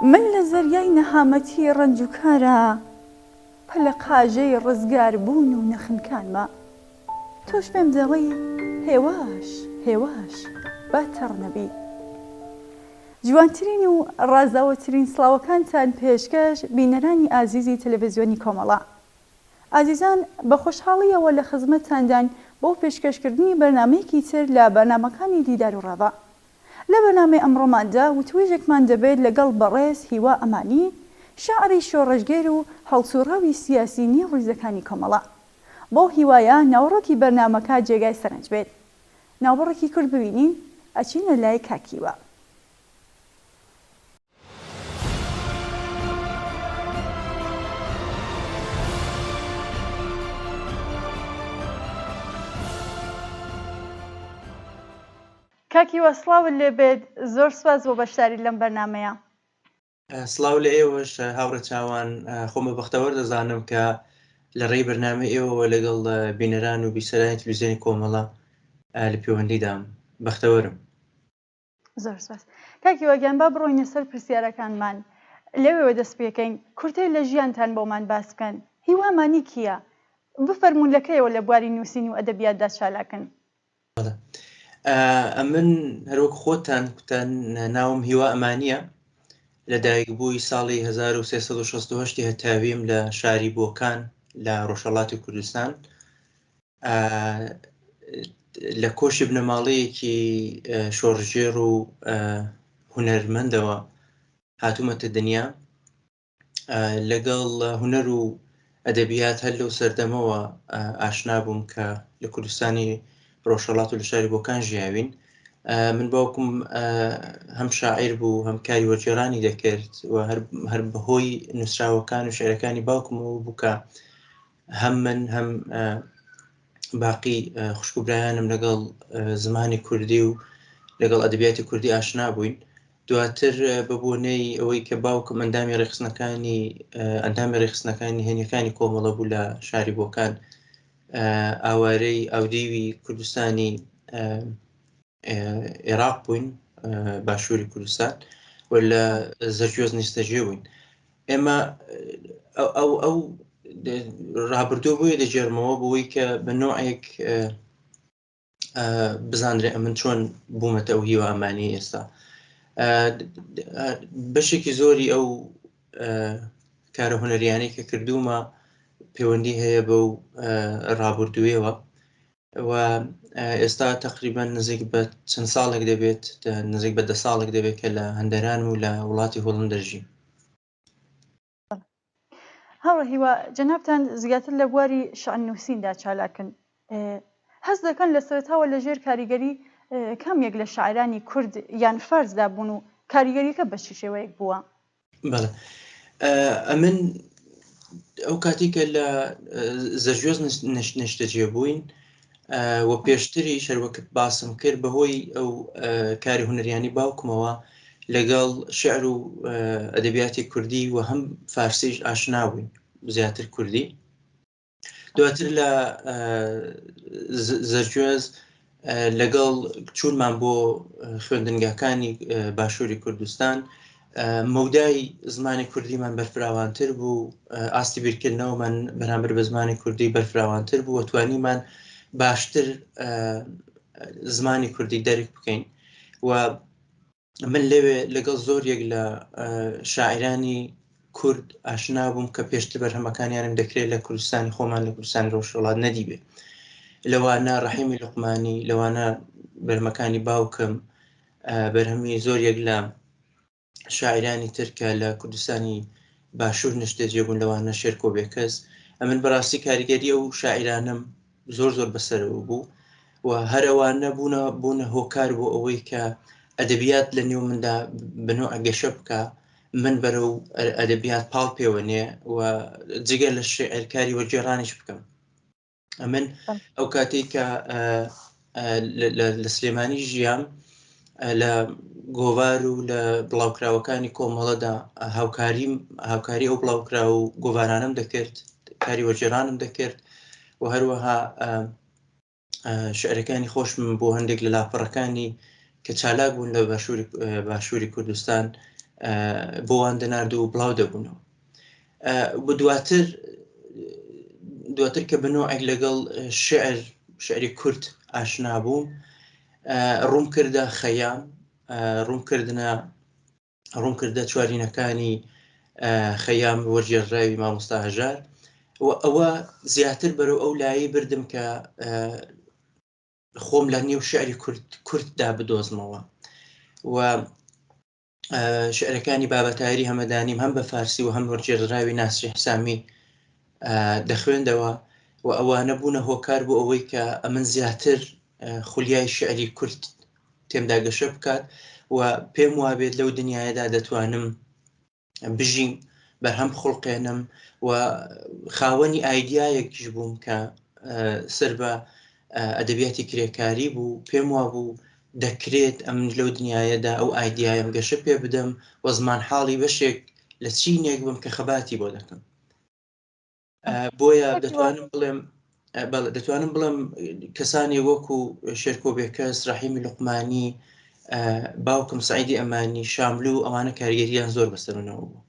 من لە زەریای نەهامەتی ڕەنج و کارە پەلە قاژەی ڕزگار بوون و نەخنکانمە تۆش پێم دەڵێی هێواش هێواش با تەڕنەبی. جوانترین و ڕازاوەترین سڵاوەکانتان پێشکەش بینەرانی ئازیزی تەلەڤیزیۆنی کۆمەڵە. ئازیزان بە خۆشحاڵیەوە لە خزمەتتاندان بۆ پێشکەشکردنی بەرنامەیەکی تر لە بەرنامەکانی دیدار و ڕاوە. لە بەرنامەی ئەمڕۆماندا وتوێژێکمان دەبێت لەگەڵ بەڕێز هیوا ئەمانی، شاعری شۆڕەژگەر و هەڵسوڕاوی سیاسی نێوڕیزەکانی کۆمەڵە. بۆ هیوایە ناوەڕۆکی بەرنامەکە جێگای سەرنج بێت. ناوبەڕێکی کورد ببینین ئەچینە لای کاکیوە. کاکیوە سڵاوت لێبێت، زۆر سوپاس بۆ بەشداری لەم بەرنامەیە. سڵاو لە ئێوەش هاوڕە چاوان، خۆمە بەختەوەر دەزانم کە لە ڕێی بەرنامە ئێوەوە لەگەڵ بینەران و بیسەرانی تەلەڤیزیۆنی کۆمەڵە لە پەیوەندیدام. بەختەوەرم. زۆر سپاس. کاکیوە گیان با بڕۆینە سەر پرسیارەکانمان. لەوێوە دەست پێکەین کورتەی لە ژیانتان بۆمان باس بکەن. هیوا ئەمانی کییە؟ بفەرموون لەکەیەوە لە بواری نووسین و ئەدەبیاتدا چالاکن. ئەمن هەروەک خۆتان کوتان ناوم هیوا ئەمانیە. لەدایکبووی ساڵی 1368 هەتاویم لە شاری بۆکان لە ڕۆژهەڵاتی کوردستان. لە کۆشی بنەماڵەیەکی شۆڕژێر و هونەرمەندەوە هاتوومەتە دنیا. لەگەڵ هونەر و ئەدەبیات هەر لەو سەردەمەوە ئاشنا بووم کە لە کوردستانی ڕۆژهەڵات و لە شاری بۆکان ژیاوین. من باوکم هەم شاعیر بوو، هەم کاری وەرگێڕانی دەکرد و هەر بەهۆی نووسراوەکان و شێعرەکانی باوکمەوە بوو کە هەم من هەم باقی خوشکبرایانم لەگەڵ زمانی کوردی و لەگەڵ ئەدەبیاتی کوردی ئاشنا بووین. دواتر بە بۆنەی ئەوەی کە باوکم ئەندامی ڕێخستنەکانی هێنیەکانی کۆمەڵە بوو لە شاری بۆکان، ئاوارەی ئاودیوی کوردستانی عێراق بووین، باشووری کوردستان، و لە زەرجۆز نیستەجێ بووین. ئێمە ئەو ڕابردوو بووە دەجێرمەوە بۆی کە بە نوعێک بزانرێ ئەمن چۆن بوومەتە ئەو هیوا ئەمانی ئێستا. بەشێکی زۆری ئەو کارە هونەریانەی کە کردومە پەیوەندی هەیە بەو ڕابردوویەوە و ئێستا تقریبا نزیک بە چەند ساڵێک دەبێت، نزیک بە 10 ساڵێک دەبێت کە لە هەندەران و لە وڵاتی هۆڵند دەژیم. هاوڕە هیوا، جەنابتان زیاتر لە بواری شەعر نووسیندا چالاکن. هەست دەکەن لە سەرەتاوە لەژێر کاریگەری کامێک لە شاعرانی کورد یان فارسدا بوون و کاریگەریەکە بە چ شێوەیەک بووە؟ بەڵێ، ئەمن ئەو کاتێکە لە زەرجۆز نیشتەجێ بووین و پێشتری شەروەکت باسم کرد، بەهۆی ئەو کاری هونەریانی باوکمەوە لەگەڵ شعر و ئەدەبیاتی کوردی و هەم فارسیش ئاشنا بووین، زیاتر کوردی. دواتر لە زەرجۆز لەگەڵ چوونمان بۆ خوێندنگاکانی باشووری کوردستان، مەودای زمانی کوردیمان بەرفراوانتر بوو، ئاستی بیرکردنەوەمان بەرامبەر بە زمانی کوردی بەرفراوانتر بوو و توانیمان باشتر زمانی کوردی دەرک بکەین. و من لەوێ لەگەڵ زۆرێک لە شاعرانی کورد ئاشنا بووم کە پێشتر بەرهەمەکانیانم دەکرێت لە کوردستانی خۆمان، لە کوردستانی ڕۆژهەڵات نەدیبێ. لەوانە ڕەحیمی لوقمانی، لەوانە بەرهەمەکانی باوکم، بەرهەمی زۆرێک لە شاعرانی ترکە لە کوردستانی باشوور نیشتەجێ بوون، لەوانە شێرکۆ بێکەس. ئەمن بەڕاستی کاریگەری ئەو شاعرانم زۆر بەسەرەوە بوو و هەرەوانە بوونە هۆکار بۆ ئەوەی کە ئەدەبیات لە نێو مندا بنۆ ئەگەشە بکە، من بەرەو ئەدەبیات پاڵ پێوەنێ و جگە لە شێعرکاری وەرگێڕانیش بکەم. ئەمن ئەو کاتێک کە لە سلێمانی ژیام لە گۆڤار و لە بڵاوکراوەکانی کۆمەڵەدا هاوکاری ئەو بڵاوکرا و گۆڤارانم دەکرد، کاری وەرگێڕانم دەکرد و هەروەها شعرەکانی خۆشم بۆ هەندێک لە لاپەڕەکانی کە چالاک بوون لە باشووری کوردستان بۆوان دەنارد و بڵاو دەبوونەوە. بە دواتر کە بنەوەیەک لەگەڵ شعری کورد ئاشنا بووم، ڕوون کردە خەیام، ڕوون کردە چوارینەکانی خەیام وەرگێڕراوی مامۆستا هەژار، و ئەوە زیاتر بەرەو ئەو لایی بردم کە خۆم لە نێو شعری کورددا بدۆزمەوە، و شعرەکانی بابەتاری هەمەدانیم هەم بە فارسی و هەم وەرگێڕراوی ناسری حسامی دەخوێندەوە، و ئەوانە بوونە هۆکار بوو ئەوەی کە ئەمن زیاتر خولیای شعری کورد تێمدا گەشە بکات، و پێم وابێت لەو دنیاەدا دەتوانم بژیم، بەرهەم خوڵقێنم، و خاوەنی ئایدیایەکیش بووم کە سەر بە ئەدەبیاتی کرێکاری بوو. پێم وابوو دەکرێت ئەم لەو دنیاەدا ئەو ئایدیایم گەشە پێ بدەم، و زمان حاڵی بەشێک لە چینێک بم کە خەباتی بۆ دەکەم. بۆیە دەتوانم بڵێم کەسانی وەکو شێرکۆ بێکەس، ڕەحیمی لوقمانی، باوکم سعیدی ئەمانی، شاملو، ئەوانە کارگەریان زۆر بەسەرنەوە بوو.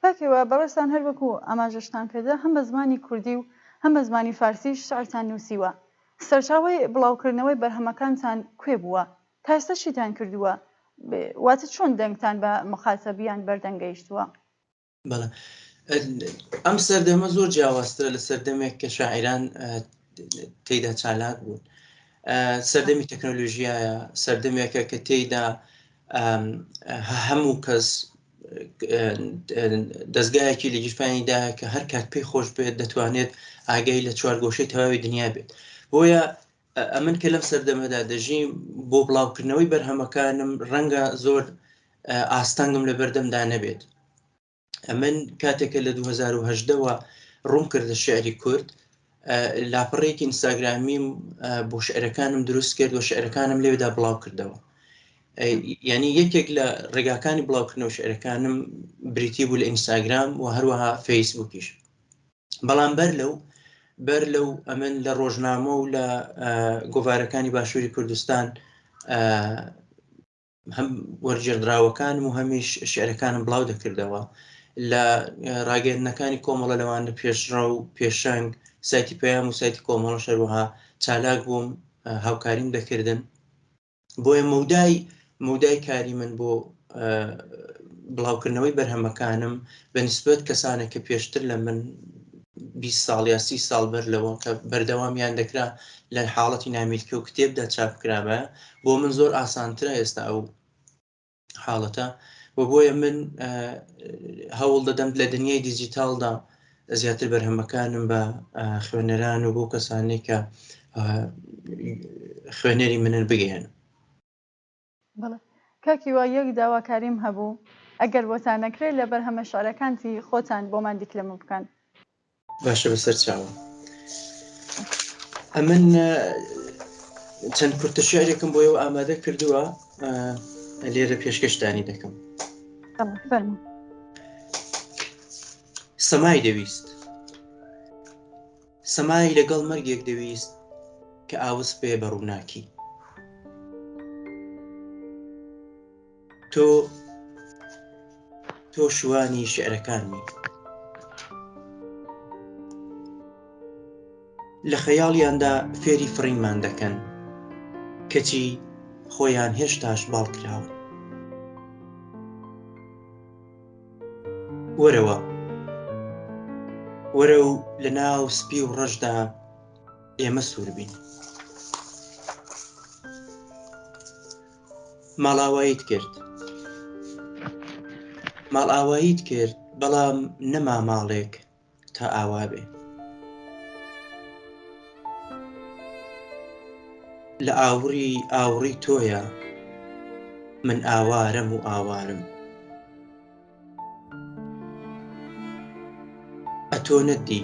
باکەوە بەڕێستان هەر وەکو ئاماژەشتان کردە، هەم بە زمانی کوردی و هەم بە زمانی فارسی شعرتان نووسیوە. سەرچاوی بڵاوکردنەوەی بەرهەمەکانتان کوێ بووە؟ تا ئێستا چیتان کردووە؟ واتە چۆن دەنگتان بە مخاتەبیان بەردەنگەیشتووە؟ بەڵێ، ئەم سەردەمە زۆر جیاوازترە لە سەردەمێک کە شاعران تێیدا چالاک بوون. سەردەمی تەکنۆلۆژیایە، سەردەمێکە کە تێیدا هەموو کەس دەستگایەکی لە گیرفانیدا کە هەر کات پێی خۆش بێت دەتوانێت ئاگای لە چوارگۆشەی تەواوی دنیا بێت. بۆیە ئەمن کە لەم سەردەمەدا دەژیم، بۆ بڵاوکردنەوەی بەرهەمەکانم ڕەنگە زۆر ئاستەنگم لە بەردەمدا نەبێت. ئەمن کاتێکە لە 2018ەوە ڕوون کردە شعری کورد، لاپەڕێکی ئینستاگرامیم بۆ شعرەکانم دروست کرد و شعرەکانم لێدا بڵاو کردەوە. یعنی یەکێک لە ڕێگاکانی بڵاوکردنەوە شعرەکانم بریتی بوو لە ئینستاگرام و هەروەها فەیسبووکیش. بەڵام بەر لەو ئەمن لە ڕۆژنامە و لە گۆڤارەکانی باشووری کوردستان هەم وەرگێڕراوەکانم و هەمیش شعرەکانم بڵاو دەکردەوە لە ڕاگەیاندنەکانی کۆمەڵە لەوانە پێشڕە و پێشەنگ، سایتی پەیام و سایتی کۆمەڵە شەروەها چالاک بووم، هاوکاریم دەکردن. بۆیە مەودای کاری من بۆ بڵاوکردنەوەی بەرهەمەکانم بە نسبەت کەسانێک کە پێشتر لە من 20 ساڵ یا 30 ساڵ بەر لەوە کە بەردەوامیان دەکرا لە حاڵەتی نامیلکە و کتێبدا چاپکرابە، بۆ من زۆر ئاسانترە ئێستا ئەو حاڵەتە. و بۆیە من هەوڵ دەدەم لە دنیای دیجیتالدا زیاتر بەرهەمەکانم بە خوێنەران و بۆ کەسانی کە خوێنەری منن بگەێنم. بەڵێ کاکیوە، یەک داواکاریم هەبوو، ئەگەر بۆتان نەکرێت لە بەرهەمە شارەکانتی خۆتان بۆمان دیکلەمە بکەن. باشە، بەسەر چاوە. ئەمن چەند کورتە شعرێکم بۆ ئێوە ئامادە کردووە، لێرە پێشکەشتانی دەکەم. سەمای دەویست، سەمای لەگەڵ مەرگێک دەویست کە ئاوس پێ بەڕووناکی. تۆ شوانی شعرەکانی لە خەیاڵیاندا فێری فڕینمان دەکەن، کەچی خۆیان هێشتاش باڵکراون. وەرە و لە ناو سپی و ڕەشدا ئێمە سوور بین. ماڵئاواییت کرد بەڵام نەما ماڵێک تا ئاوا بێ. لە ئاوڕی تۆیە من ئاوارم و ئاوارم. ئەتۆ نەدی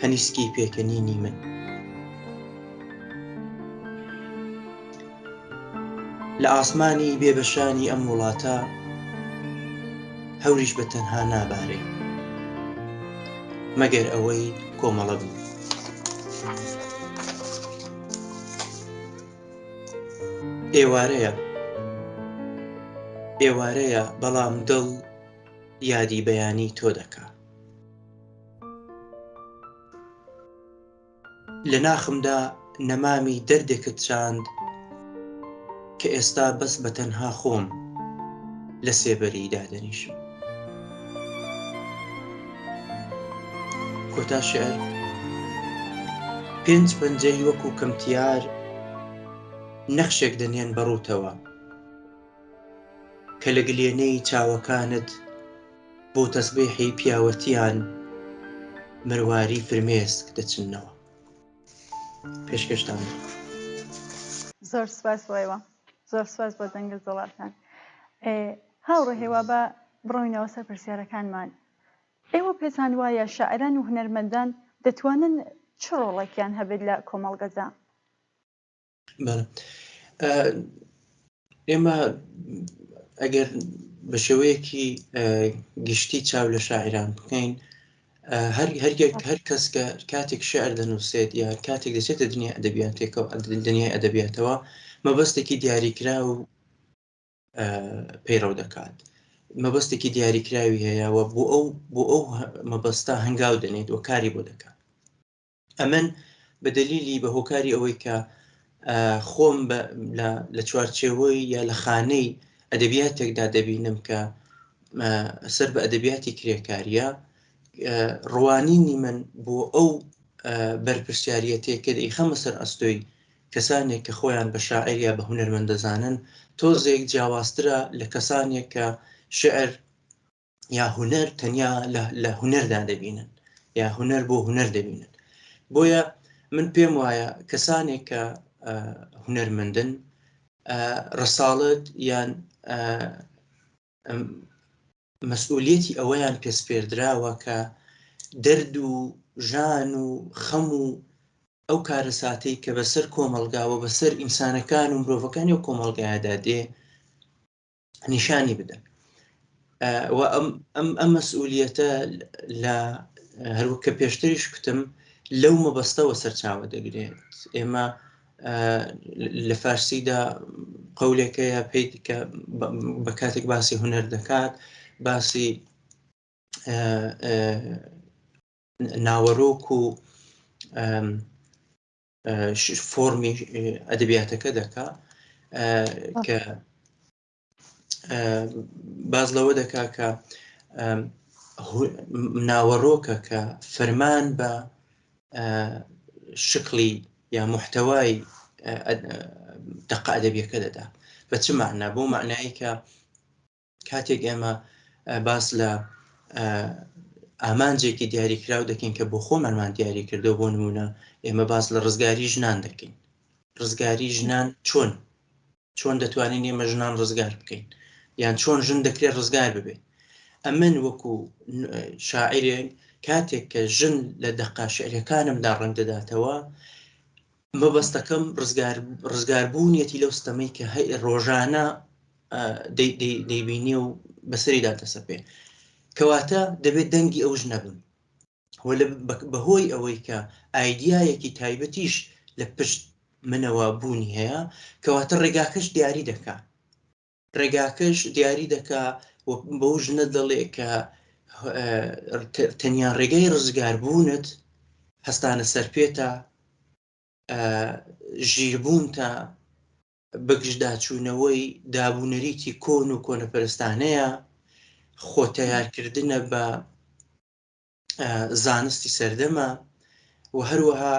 هەنیسکی پێکەنینی من. لە ئاسمانی بێبەشانی ئەم وڵاتە هەوریش بە تەنها نابارێ، مەگەر ئەوەی کۆمەڵە بوو. ئێوارەیە بەڵام دڵ یادی بەیانی تۆ دەکا. لە ناخمدا نەمامی دەردێکت چاند کە ئێستا بەس بە تەنها خۆم لە سێبەری دادەنیشم. کۆتا شێعر. پێنج پەنجەی وەکو کەمتیار نەخشێک دەنێن بەڕووتەوە کە لە گلێنەی چاوەکانت بۆ تەسبیحی پیاوەتیان مرواری فرمێسک دەچنەوە. پێشکەشتان. زۆر سپاس بۆیەوە، زۆر سپاس بۆ دەنگە زەڵاتان. هاوڕێ هێوا بە بڕۆینەوە سەر پرسیارەکانمان. ئێوە پێتان وایە شاعران و هونەرمەندان دەتوانن چ ڕۆڵێکیان هەبێت لە کۆمەڵگەدا؟ ئێمە ئەگەر بە شێوەیەکی گشتی چاو لە شاعران بکەین، هەر کەس کە کاتێک شعر دەنووسێت یا کاتێک دەچێتە دنیای ئەدەبیاتەوە مەبەستێکی دیاریکرا و پەیڕەو دەکات، مەبەستێکی دیاریکراوی هەیەوە بۆ ئەو مەبەستە هەنگاو دەنێت و کاری بۆ دەکات. ئەمن بە دلیلی بە هۆکاری ئەوەی کە خۆم لە چوارچێوەی یا لە خانەی ئەدەبیاتێکدا دەبینم کە سەر بە ئەدەبیاتی کرێکاریە، ڕوانینی من بۆ ئەو بەرپرسیارەتەیە کە دەیخەمە سەر ئەستۆی کەسانێک کە خۆیان بە شاعر یا بە هونەرمەند دەزانن تۆزێک جیاوازترە لە کەسانێک کە شعر یا هونەر تەنیا لە هونەردا دەبینن یا هونەر بۆ هونەر دەبینن. بۆیە من پێم وایە کەسانێک کە هونەرمەندن ڕساڵت یان مەسئولیەتی ئەوەیان پێسپێردراوە کە دەرد و ژان و خەم و ئەو کارە ساتەی کە بەسەر کۆمەڵگاوە بەسەر ئینسانەکان و مرۆڤەکانی و کۆمەڵگایەدا دێ نیشانی بدەن. و ئەم مەسئولیەتە لە هەروە کە پێشتریش کوتم لەو مەبەستەوە سەرچاوە دەگرێت. ئێمە لە فارسیدا قەولێکەیە پێی کە بە کاتێک باسی هونەر دەکات باسی ناوەڕۆک و فۆرمی ئەدەبیاتەکە دەکا کە باز لەوە دەکا کە ناوەڕۆکە کە فەرمان بە شکلی یا محتەوای دەقە ئەدەبیەکە دەدا. بە چ معنە؟ بۆ معنایی کە کاتێک ئێمە باس لە ئامانجێکی دیاریکراو دەکەین کە بۆ خۆمانمان دیاری کردەوە، بۆ نمونە ئێمە باس لە ڕزگاری ژنان دەکەین. ڕزگاری ژنان چۆن دەتوانین ئێمە ژنان ڕزگار بکەین یان چۆن ژن دەکرێت ڕزگار ببێت. ئەمن وەکو شاعرێک کاتێک کە ژن لە دەقا شعرەکانمدا ڕنگ دەداتەوە مەبەستەکەم ڕزگاربوونیەتی لەو ستەمەی کە ڕۆژانە دەیبینی و بەسەریدا دەسەپێ، کەواتە دەبێت دەنگی ئەو ژنە بن بەهۆی ئەوەی کە ئایدیایەکی تایبەتیش لە پشت منەوە بوونی هەیە، کەواتە ڕێگاکەش دیاری دەکا، ڕێگاکەش دیاری دەکا بەو ژنە دەڵێ کە تەنیا ڕێگەی ڕزگاربوونت هەستانە سەرپێتە ژیربوون تا بەگشتداچوونەوەی دابوونەریتی کۆن و کۆنەپەرستانەیە، خۆتەیارکردنە بە زانستی سەردەمە و هەروەها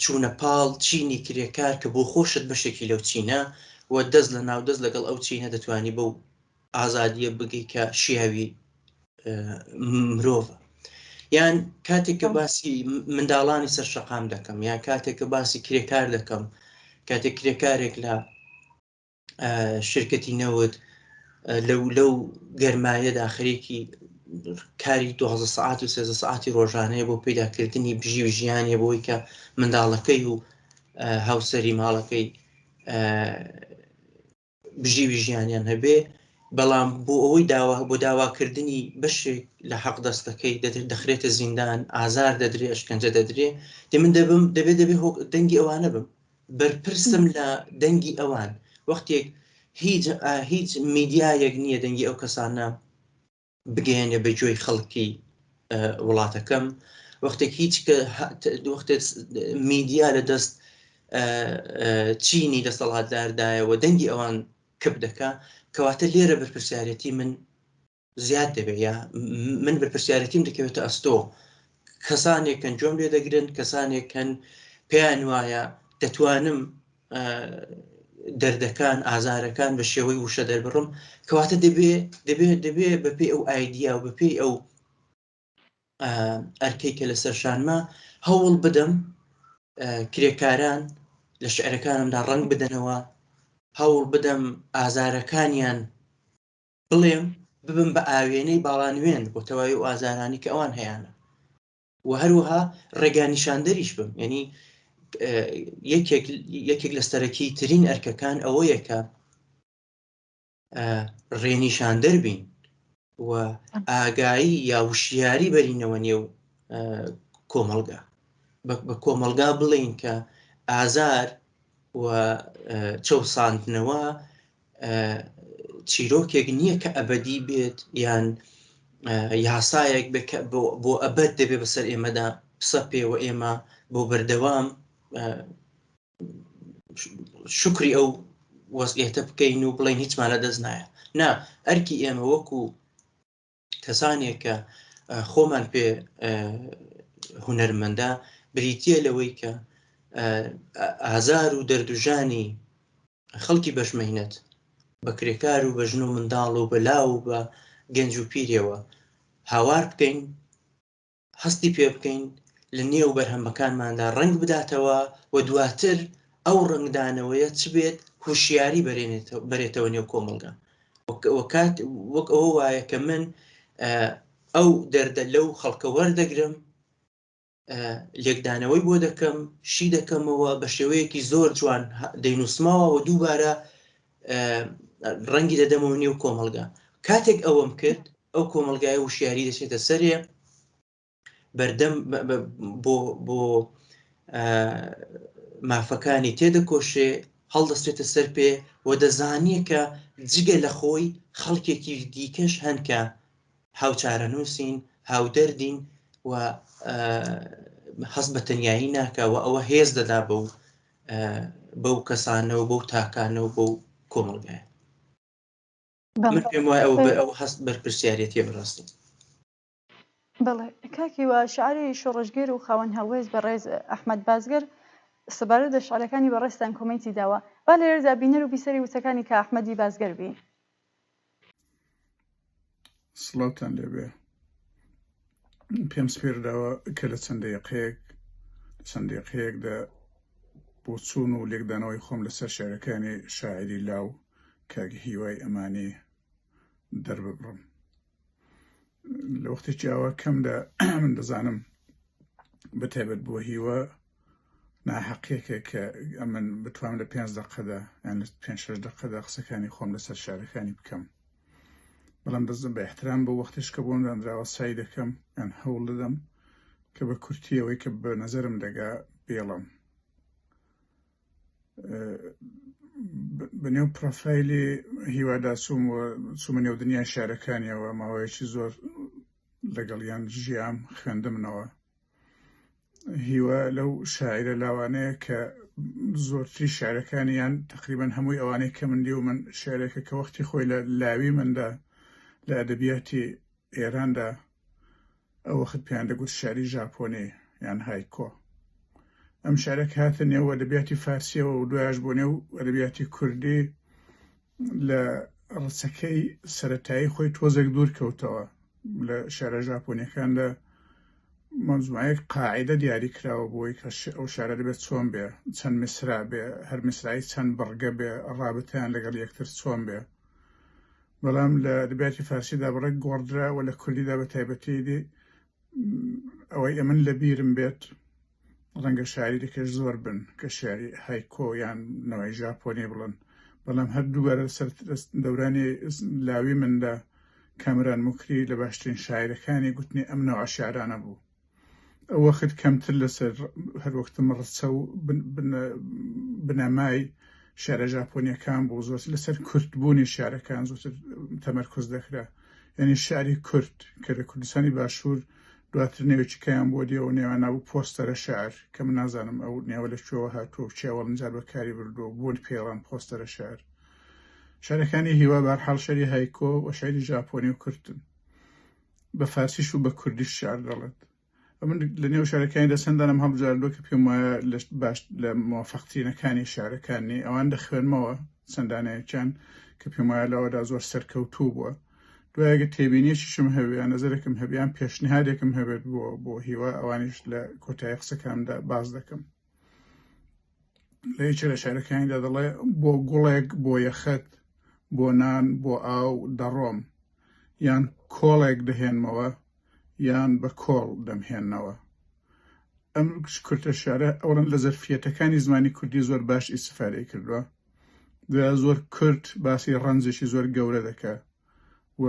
چوونە پاڵ چینی کرێکار کە بۆ خۆشت بەشێکی لەو چینە و دەست لە ناو دەست لەگەڵ ئەو چینە دەتوانی بەو ئازادیە بگەی کە شیاوی مرۆڤە. یان کاتێک کە باسی منداڵانی سەر شەقام دەکەم یا کاتێک کە باسی کرێکار دەکەم، کاتێک کرێکارێک لە شرکەتی نەوت لەو گەرمایەدا خەریکی کاری 12 ساعات و 13 ساعتی ڕۆژانەیە بۆ پەیداکردنی بژی و ژیانێ بۆی کە منداڵەکەی و هاوسەری ماڵەکەی بژی و ژیانیان هەبێ، بەڵام بۆ ئەوەی بۆ داواکردنی بەشێک لە حەق دەستەکەی دەخرێتە زیندان، ئازار دەدرێ، ئەشکەنجە دەدرێ. من دەبێت دەنگی ئەوانە بم، بەرپرسم لە دەنگی ئەوان. وەختێک هیچ میدیایەک نییە دەنگی ئەو کەسانە بگەێنێ بە گوێی خەڵکی وڵاتەکەم وەختێک وەختێک میدیا لە دەست چینی دەسەڵاتداردایەوە دەنگی ئەوان کەپ دەکا کەواتە لێرە بەرپرسیارەتی من زیاد دەبێت یا من بەرپرسیارەتیم دەکەوێتە ئەستۆ کەسانێکن جۆم لێ دەگرن کەسانێکن پێیان وایە دەتوانم دەردەکان ئازارەکان بە شێوەی وشە دەربڕم کەواتە دەبێ بەپێی ئەو ئایدیا و بەپێی ئەو ئەرکەی کە لەسەر شانما هەوڵ بدەم کرێکاران لە شعرەکانمدا ڕنگ بدەنەوە هەوڵ بدەم ئازارەکانیان بڵێم ببم بە ئاوێنەی باڵانوێن بۆ تەواوی و ئازارانی کە ئەوان هەیەە و هەروەها ڕێگانیشاندەریش بم یعنی یەکێک لە سەرەکی ترین ئەرکەکان ئەوەیە کە ڕێنیشاندەر بین و ئاگایی یا وشیاری بەرینەوە نێو کۆمەڵگا بە کۆمەلگا بڵین کە ئازار و چەساندنەوە چیرۆکێک نییە کە ئەبدی بێت یان یاسایەک بۆ ئەبەت دەبێت بەسەر ئێمەدا پسە پێوە ئێمە بۆ بەردەوام شکری ئەو وەزعیەتە بکەین و بڵین هیچمان لە دەست نایە نا ئەرکی ئێمە وەکو کەسانێک کە خۆمان پێ هونەرمەندە بریتە لەوەی کە ئازار و دەردوژانی خەڵکی بەشمەینەت بە کرێکار و بە ژن و منداڵ و بەلاو و بە گەنج و پیرەوە هاوار بکەین هەستی پێ بکەین لە نێو بەرهەمەکانماندا ڕنگ بداتەوە و دواتر ئەو ڕنگدانەوەیە چ بێت هوشیاری بەرێتەوە نێو کۆمەڵگا وەک ئەوە وایە کە من ئەو دەردە لەو خەڵکە وەردەگرم لێکدانەوەی بۆ دەکەم شی دەکەمەوە بە شێوەیەکی زۆر جوان دەینوسماوە و دووبارە ڕەنگی دەدەمەوە نێو کۆمەڵگا کاتێک ئەوەم کرد ئەو کۆمەلگای وشیاری دەچێتە سەرێ بەردەم بۆ مافەکانی تێدەکۆشێ هەڵدەستێتە سەر پێ و دەزانیە کە جگە لە خۆی خەڵکێکی دیکەش هەن کە هاوچارە نووسین هاودەردین و هەست بە تەنیایی ناکەوە ئەوە هێز دەدا بەو کەسانەوە بەو تاکانەوە بەو کۆمەڵگایە من پێم وایە ئەو هەست بەرپرسیارەتیە بەڕاستی بەڵێ کاکی وە شعری شۆڕژگەر و خاوەن هەڵوێز بەڕێز ئەحمەد بازگەر سەبارەت بە شعرەکانی بەڕێستان کۆمنتی داوە با لێرەدا بینەر و بیسەری وتەکانی کە ئەحمەدی بازگەر بی سڵاوتان لێبێ پێم سپێرداوە کە لە چەند دقەیەکدا بۆ چوون و لێکدانەوەی خۆم لەسەر شعرەکانی شاعری لاو کاگە هیوای ئەمانی دەرببڕم لە وەختێکی ئاوا کەمدا من دەزانم بەتایبەت بۆ هیوە ناحەقیەکە کە ئەمن بتوانم لە 5 دقەدا یان لە 5-6 دقەدا قسەکانی خۆم لەسەر شعرەکانی بکەم بەڵام دەزم بە احترام بۆ وەختش کە بۆم دانراوە سای دەکەم یان هەوڵ دەدەم کە بە کورتیەوەی کە بە نەزەرم دەگا بێڵم بەنێو پرۆفایلی هیوادا چوومە نێو دنیای شارەکانیەوە ماوەیەکی زۆر لەگەڵیان ژیام خوێندمنەوە هیوە لەو شاعرە لاوانەیە کە زۆرتری شعرەکانیان تقریبان هەمووی ئەوانەی کە من دی و من شعرێکە کە وەختی خۆی لە لاوی مندا لە ئەدەبیاتی ئێراندا ئەو وەخت پێیان دەگوت شعری ژاپۆنی یان هایکۆ ئەم شعرێک هاتە نێو ئەدەبیاتی فارسیەوە و دوایش بۆ نێو ئەدەبیاتی کوردی لە ڕچەکەی سەرەتایی خۆی تۆزێک دوور کەوتەوە لە شعرە ژاپۆنیەکاندا مەنزومایەک قاعیدە دیاری کراوە بۆی کە ئەو شعرە دەبێت چۆن بێ چەند میسرا بێ هەر میسرایی چەند بڕگە بێ ڕابطەیان لەگەڵ یەکتر چۆن بێ بەڵام لە ئەدەبیاتی فارسیدا بڕێک گۆڕدرا و لە کوردیدا بە تایبەتیدی ئەوەی ئەمن لە بیرم بێت ڕەنگە شاعریەکەش زۆر بن کە شعری هایکۆ یان نەوەی ژاپۆنی بڵن بەڵام هەردووبارە سەر دەورانی لاوی مندا کامران موکری لە باشترین شاعرەکانی گوتنی ئەم نەوە شعرانە بوو ئەو وەخت کەمتر لەسەر هەر وەختم ڕچە و بنەمای شارە ژاپۆنیەکان بوو زۆر لەسەر کورتبوونی شارەکان زۆرتر تەمەرکۆز دەکرا یعنی شاری کورد کە لە کوردستانی باشوور دواتر نێوچیکەیان بۆ دیەوە نێوان نبوو پۆستەرە شار کە من نازانم ئەو نێوە لە کوێوە هاتووە چێوەڵ جار بەکاری بردووە بۆن پێڵان پۆستەرە شار شارەکانی هیوا بەرحاڵ شەری هایکۆ و شاری ژاپۆنی و کورتن بە فارسیش و بە کوردیش شار دەڵێت من لە نێو شارەکانی دەسەندانم هەڵبژاردووە کە پێم وایە باش لە موافقترینەکانی شارەکانی ئەوان دەخوێنمەوە چەندانەیەکیان کە پێم وایە لەوەدا زۆر سەرکەوتوو بووە دوایەگە تێبینیەکیشم هەبێ نەزەرێکم هەبیان پێشنیهادێکم هەبێت بۆ هیوا ئەوانیش لە کۆتایی قسەکاندا باز دەکەم لە هیچ لە شارەکانیدا دەڵێ بۆ گوڵێک بۆ یەخەت بۆ نان بۆ ئاو دەڕۆم یان کۆڵێک دەهێنمەوە یان بە کۆڵ دەمهێننەوە ئەم کورتە شارە ئەوڵەن لە زەرفیەتەکانی زمانی کوردی زۆر باش ئیسفادەی کردووە دوای زۆر کورد باسی ڕەنجێکی زۆر گەورە دەکات و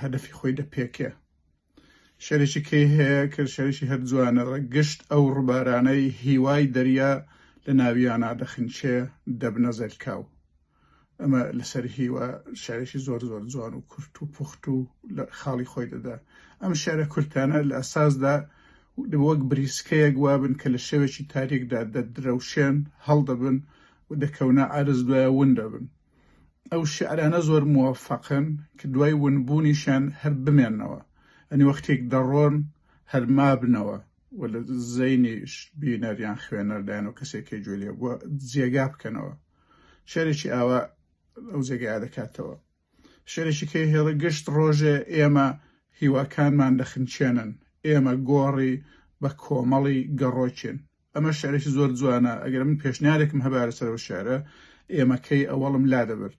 هەدەفی خۆی دەپێکێ شارێکی کەی هەیە کە شارێکی هەر جوانە گشت ئەو ڕووبارانەی هیوای دەریا لە ناویانە دەخنچێ دەبنە زەرکاو ئەمە لەسەر هیوە شارێکی زۆر زۆر جوان و کورت و پوخت و لە خاڵی خۆی دەدا ئەم شارە کورتانە لە ئەساسدا وەک بریسکەیەک وابن کە لە شەوێکی تاریکدا دەدرەوشێن هەڵدەبن و دەکەونە ئارز دوایە ون دەبن ئەو شعرانە زۆر موفقن کە دوای ونبوونیشان هەر بمێننەوە ئەنی وەختێک دەڕۆن هەر مابنەوە و لە زەینیش بینەریان خوێنەردایان و کەسێکی جوێ بووە جێگا بکەنەوە شارێکی ئاوا ئەو جێگا دەکاتەوە شارێکی کە هێڵە گشت ڕۆژێ ئێمە هیواکانمان دەخنچێنن ئێمە گۆڕی بە کۆمەڵی گەڕۆچین ئەمە شارێکی زۆر جوانە ئەگەر من پێشنیارێکم هەبارە سەرەوە شارە ئێمەکەی ئەوەڵم لا دەبرد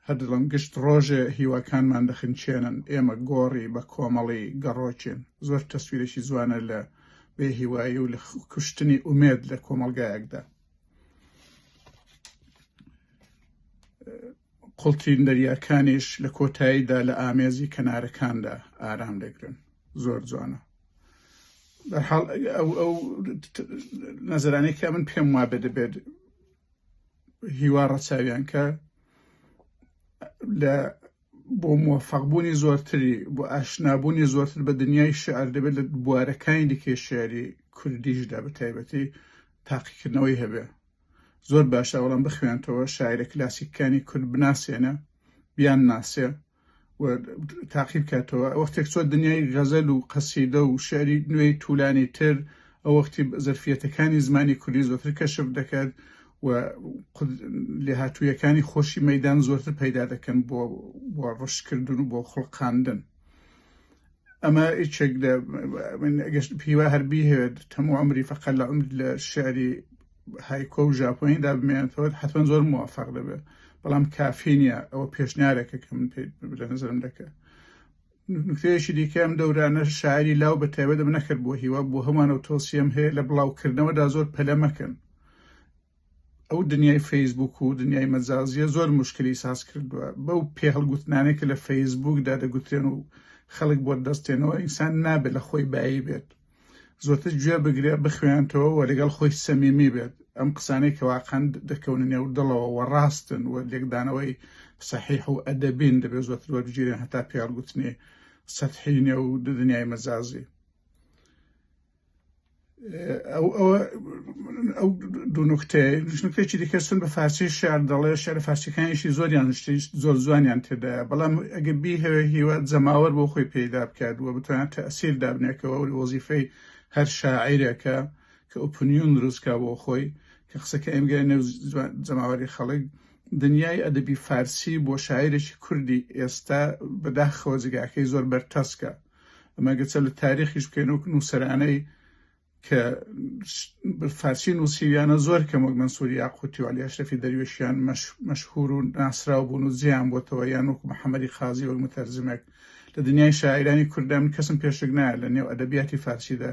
هەردڵم گشت ڕۆژێ هیواکانمان دەخنچێنن ئێمە گۆڕی بە کۆمەڵی گەڕۆچین زۆر تەسویرێکی جوانە لە بێ هیوایی و لە کوشتنی ئومێد لە کۆمەلگایەکدا قوڵترین دەریاکانیش لە کۆتاییدا لە ئامێزی کەنارەکاندا ئارام دەگرن زۆر جوانە بەرحاڵ ئەو نەزەرانەی کە من پێم وابێ دەبێت هیوا ڕەچاویان کە لە بۆ موفقبوونی زۆرتری بۆ ئاشنابوونی زۆرتر بە دنیای شعر دەبێت لە بوارەکانی دیکەی شێعری کوردیشدا بە تایبەتی تاقیکردنەوەی هەبێ زۆر باشە وەڵام بخوێنتەوە شاعرە کلاسیکەکانی کورد بناسێنە بیان ناسێ و تاقیب کاتەوە وەختێک چۆ دنیای غەزەل و قەسیدە و شعری نوێی توولانی تر ئەو وەختی زەرفیەتەکانی زمانی کوردی زۆرتر کەشف دەکات و لێهاتوویەکانی خۆشی مەیدان زۆرتر پەیدا دەکەن بۆ ڕشتکردن و بۆ خوڵقاندن ئەمە هیچێک گەشت پیوا هەربی هەوێت هەموو ئەمری فەقەت لە عمر لە شعری هایکۆ و ژاپۆنیدا بمێنێتەوە حتمەن زۆر موفق دەبێت بەڵام کافی نییە ئەوە پێشنیارێکە کە من لە نەزرم دەکە نکتەیەکی دیکە ئەم دەورانە شاعری لاو بە تایبەت دەم نەکرد بۆ هیوا بۆ هەمانە و تۆسیەم هەیە لە بڵاوکردنەوەدا زۆر پەلە مەکەن ئەو دنیای فەیسبوک و دنیای مەجازیە زۆر مشکلی ساز کردووە بەو پێهەڵگوتنانێک کە لە فەیسبوکدا دەگوترێن و خەڵک بۆ دەستێنەوە ئینسان نابێت لە خۆی بایی بێت زۆرتر گوێ بگرێ بخوێنتەوە و لەگەڵ خۆی سەمیمی بێت ئەم قسانەی کە واقعاً دەکەونە نێو دڵەوە و ڕاستن و لێکدانەوەی سەحیح و ئەدەبین دەبێت زۆرتر وەربگیرێن هەتا پێهەڵگوتنی سەتحی نێو دنیای مەجازی ئەو دوو نکتەیەکی دیکەسن بە فارسی شعر دەڵێ شعر فارسیەکانیشی زۆریان زۆر جوانیان تێدایە بەڵام ئەگەر بیهەوێ هیوا جەماوەر بۆ خۆی پەیدا بکات و بتوانێت تەئسیر دابنێکەوە و وەزیفەی هەر شاعیرێکە کە ئۆپنیۆن دروستکا بۆ خۆی کە قسەکە ئەمگەی نێو جەماوەری خەڵک دنیای ئەدەبی فارسی بۆ شاعیرێکی کوردی ئێستا بەداخەوە جگاکەی زۆر بەرتەسکە ئەمەگە چە لە تاریخیش بکەین و نووسەرانەی کە فارسی نووسیویانە زۆر کەم وەک مەنسووری یاقوتی و عەلی ئەشرەفی دەروێشیان مەشهوور و ناسراو بوون و جیان بۆتەوە یان وەکو محەممەدی خازی وەک متەرجمێک لە دنیای شاعیرانی کورددا من کەسم پێشک نایە لە نێو ئەدەبیاتی فارسیدا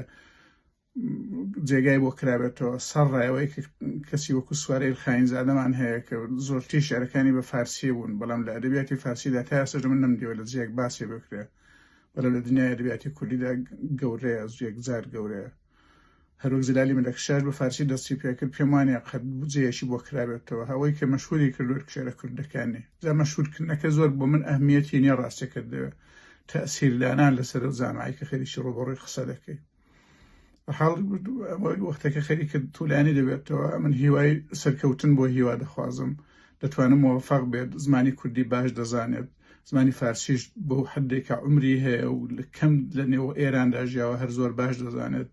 جێگای بۆ کرابێتەوە سەر ڕایەوەی کەسی وەکو سوارەی خاینزادەمان هەیە کە زۆرتی شعرەکانی بە فارسی بوون بەڵام لە ئەدەبیاتی فارسیدا تا ئێستا من نەمدیوە لە جێک باسی بکرێ بەڵام لە دنیای ئەدەبیاتی کوردیدا گەورەیە زێک جار گەورەیە هەروەک زلالی مەلەکشار بە فارسی دەستی پێکرد پێم وانێ قەت جێیەشی بۆ کرابێتەوە هەوەی کە مەشهوری کردووە کشێرە کوردەکانی جا مەشهورکردنەکە زۆر بۆ من ئەهمیەتی نییە ڕاستیەکە دەوێت تەسیردانان لەسەر زانایی کە خەریکی ڕۆبەڕۆی قسە دەکەی حاڵ وەختەکە خەریکە توولانی دەبێتەوە من هیوای سەرکەوتن بۆ هیوا دەخوازم دەتوانم موفق بێت زمانی کوردی باش دەزانێت زمانی فارسیش بۆ حدێکە عمری هەیە و کەم لە نێو ئێراندا ژیاوە هەر زۆر باش دەزانێت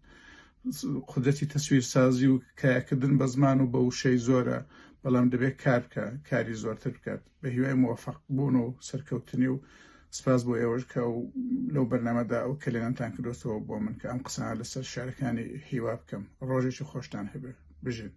قودرەتی تەسویر سازی و کایەکردن بە زمان و بە وشەی زۆرە بەڵام دەبێت کار بکە کاری زۆرتر بکات بە هیوای موفق بوون و سەرکەوتنی و سپاس بۆ ئێوەش کە و لەو بەرنامەدا ئەو کلێنتان کردوەوە بۆ من کە ئەم قسانە لەسەر شارەکانی هیوا بکەم ڕۆژێکی خۆشتان هەبێ بژین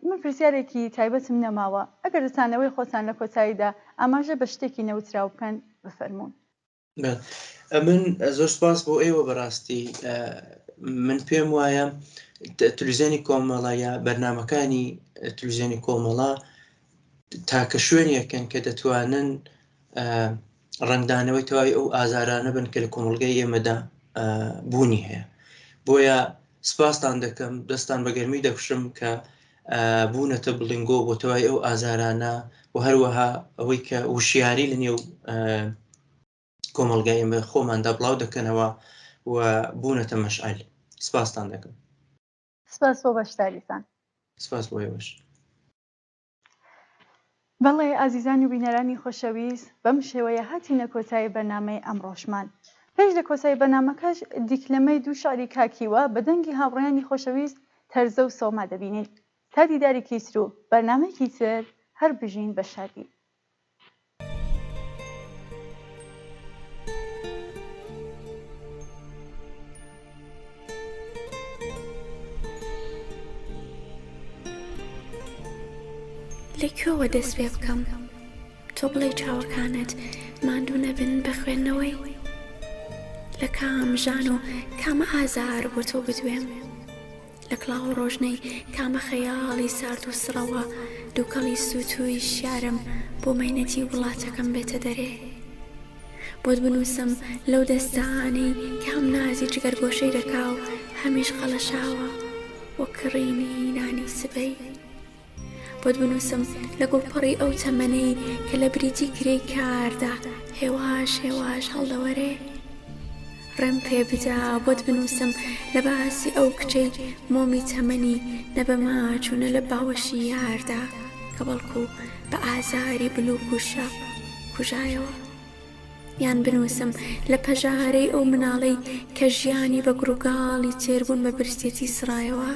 من پرسیارێکی تایبەتم نەماوە ئەگەر دەتانەوەی خۆتان لە کۆتاییدا ئاماژە بە شتێکی نەوتراو بکەن بفەرمونون. من زۆر سپاس بۆ ئێوە بەڕاستی من پێم وایە تلویزیۆنی کۆمەڵە یا بەرنامەکانی تلویزیۆنی کۆمەڵە تاکە شوێنیەکەن کە دەتوانن ڕنگدانەوەی تەواوی ئەو ئازارانە بن کە لە کۆمەڵگەی ئێمەدا بوونی هەیە بۆیە سپاسان دەکەم دەستان بەگەرمی دەکوشم کە بوونەتە بڵنگۆ بۆ تەواوی ئەو ئازارانە و هەروەها ئەوەی کە وشیاری لە نێو کۆمەڵگای ئێمە خۆماندا بڵاو دەکەنەوە و بوونەتە مەشعەل. سپاسان دەکەم. سپاس بۆ بەشداریتان. سپاس بۆ ئێوەش. بەڵێ ئازیزان و بینەرانی خۆشەویست بەم شێوەیە هاتینە کۆتایی بەرنامەی ئەمڕۆژمان. پێش لە کۆتایی بەرنامەکەش دیکلەمەی دوو شعری کاکیوە بە دەنگی هاوڕێیانی خۆشەویست تەرزە و سۆما دەبینین. تا دیدارێکی تر و بەرنامەیەکی تر هەر بژین بە شادی. لەکوێوە دەست پێ بکەم تۆ بڵێ چاوەکانت ماندوو نەبن بە خوێندنەوەی لە کام ژان و کامە ئازار بۆ تۆ بدوێم لە کڵاو ڕۆژنەی کامە خەیاڵی سارد و سڕەوە دووکەڵی سووتوی شارم بۆ مەینەتی وڵاتەکەم بێتە دەرێ بۆت بنووسم لەو دەستانەی کام نازی جگەرگۆشەی دەکا و هەمیش قەڵەشاوە وە کڕینی نانی سبەی بۆت بنووسم لە گوڵپەڕی ئەو تەمەنەی کە لە بریتی کرێی کاردا هێواش هێواش هەڵدەوەرێ ڕێم پێ بدا بۆت بنووسم لە باسی ئەو کچەی مۆمی تەمەنی نەبەما چوونە لە باوەشی یاردا کە بەڵکو بە ئازاری بلوک و شە کوژایەوە یان بنووسم لە پەژارەی ئەو مناڵەی کە ژیانی بە گڕووگاڵی تێربوون بە برسێتی سرایەوە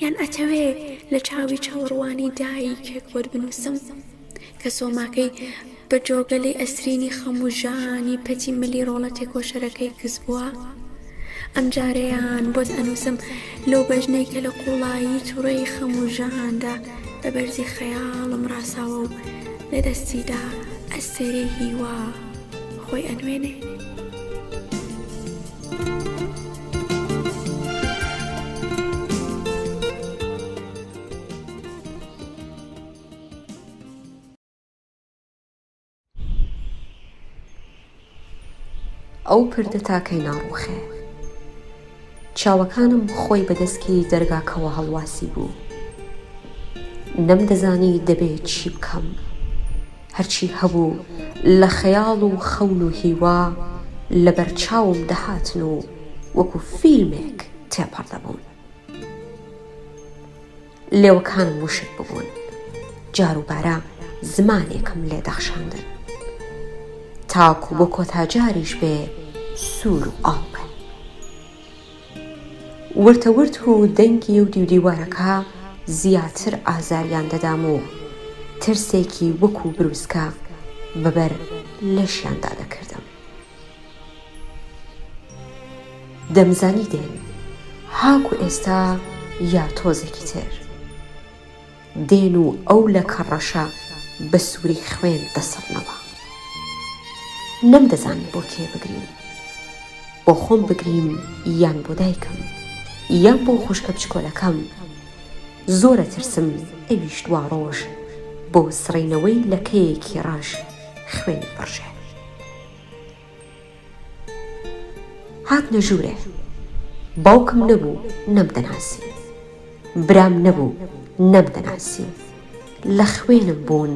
یان ئەتەوێ لە چاوی چاوەڕوانی دایکێک بۆت بنووسم کە سۆماکەی بە جۆگەلەی ئەسرینی خەموژانی پەتی ملی ڕۆڵە تێکۆشەرەکەی کەس بووە ئەم جارەیان بۆت ئەنووسم لەو بەژنەی کە لە قوڵایی تووڕەی خەموژاندا بە بەرزی خەیاڵم ڕاساوە و لە دەستیدا ئەستێرەی هیوا خۆی ئەنوێنێ ئەو پردە تاکەی ناڕوخێ چاوەکانم خۆی بەدەستکی دەرگاکەوە هەڵواسی بوو نەمدەزانی دەبێت چی بکەم هەرچی هەبوو لە خەیاڵ و خەون و هیوا لەبەر چاوم دەهاتن و وەکو فیلمێک تێپەڕدەبوون لێوەکانم وشک ببوون جار و بارە زمانێکم لێ دەخشاندن تاکو بۆ کۆتاجاریش بێ سوور و ئاڵبن ورتەورت و دەنگی و دیودیوارەکە زیاتر ئازاریان دەدام و ترسێکی وەکو بروسکە بەبەر لەشیاندا دەکردم دەمزانی دێن هاکو ئێستا یا تۆزێکی تر دێن و ئەو لە کەڕەشە بە سووری خوێن دەسڕنەوە نەمدەزانی بۆ کێ بگریم بۆ خۆم بگریم یان بۆ دایکم یان بۆ خوشکە بچکۆلەکەم زۆرە ترسم ئەویش دوا ڕۆژ بۆ سڕینەوەی لە کەیەکی ڕەش خوێنی بڕژێ. هاتنە ژوورێ، باوکم نەبوو نەمدەناسی، برام نەبوو نەمدەناسی، لە خوێنم بوون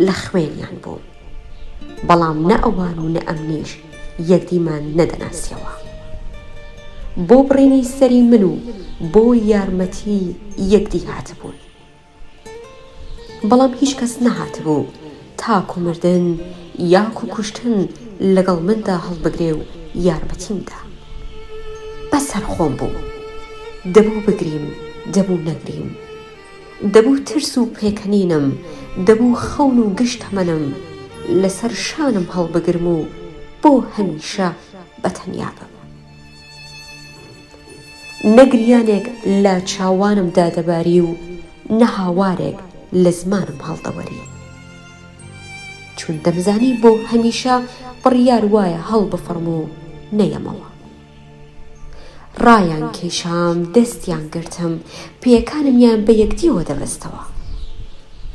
لە خوێنیان بوو، بەڵام نە ئەوان و نە ئەمنیش یەکدیمان نەدەناسیەوە. بۆ بڕینی سەری من و بۆ یارمەتی یەکدی هاتبوون، بەڵام هیچ کەس نەهاتبوو تاکو مردن یاکو کوشتن لەگەڵ مندا هەڵبگرێ و یارمەتیمدا. بەسەر خۆم بوو، دەبوو بگریم دەبوو نەگریم، دەبوو ترس و پێکەنینم، دەبوو خەون و گشت هەمەنم لەسەر شانم هەڵبگرم و بۆ هەمیشە بەتەنیا بم. نەگریانێک لە چاوانمدا دەباری و نەهاوارێک لە زمانم هەڵدەوەری، چون دەمزانی بۆ هەمیشە بڕیار وایە هەڵبفڕم و نەیەمەوە. ڕایان کێشام دەستیان گرتم، پێیەکانمیان بە یەکدیەوە دەبەستەوە،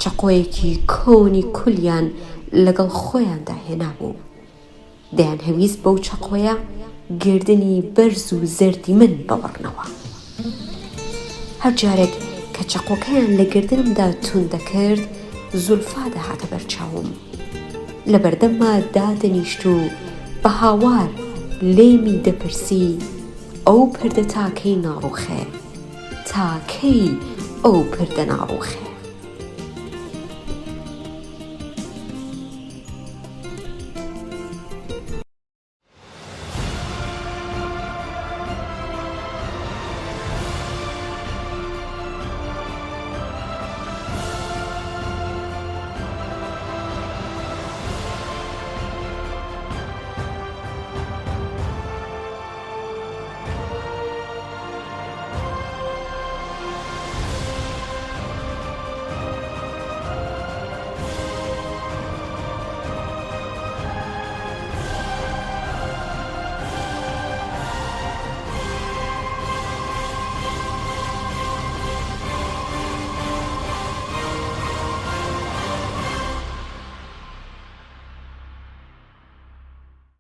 چەقۆیەکی کۆنی کولیان لەگەڵ خۆیاندا هێنابوو، دەیان هەویست بەو چەقۆیە گردنی بەرز و زەردی من بەوەڕنەوە. هەر جارێک کە چەقۆکەیان لە گردنمدا تون دەکرد زولفا دەهاتە بەرچاوم، لە بەردەمما دادەنیشت و بە هاوار لێمی دەپرسی ئەو پردە تاکەی ناڕوخێ، تاکەی ئەو پردە ناڕوخێ.